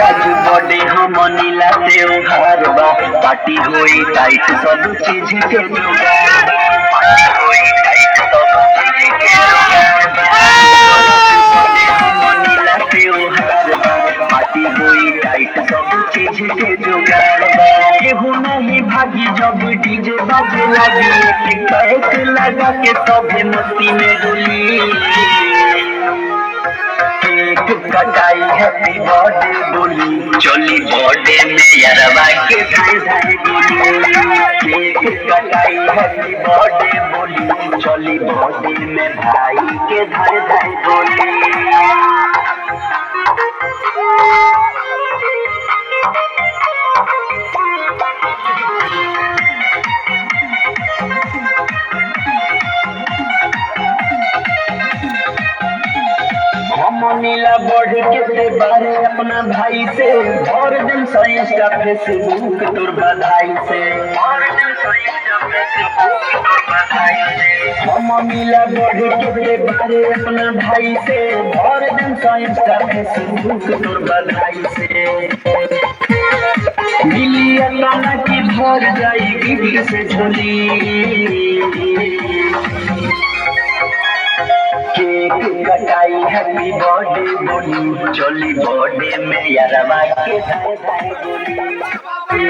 आज बड़े हम नीला त्योहार बा पार्टी होई टाइट सब चीज के जुगाड़ बा पार्टी होई टाइट सब चीज के जुगाड़ बा बड़े हम नीला त्योहार बा पार्टी होई टाइट सब चीज के जुगाड़ बा केहू नहीं भागी जब डीजे बाजे लगी कैक लगा के सब मस्ती में डुली कटाई हैप्पी बर्थडे बोली चली बर्थडे में यारवा के धाई धाई बोली केक कटाई हैप्पी बर्थडे बोली चली बर्थडे में भाई के धाई धाई बोली नीला बढ़ के से बारे अपना भाई से और दिन इंस्टा फेसबुक तोर बधाई से और दिन इंस्टा फेसबुक तोर बधाई से हम नीला बढ़ के से बारे अपना भाई से और दिन इंस्टा फेसबुक तोर बधाई से मिली अल्लाह की भर जाई गिफ्ट से झोली केक कटाई हैप्पी बर्थडे बोली चली बर्थडे में यारवा के धाई धाई बोली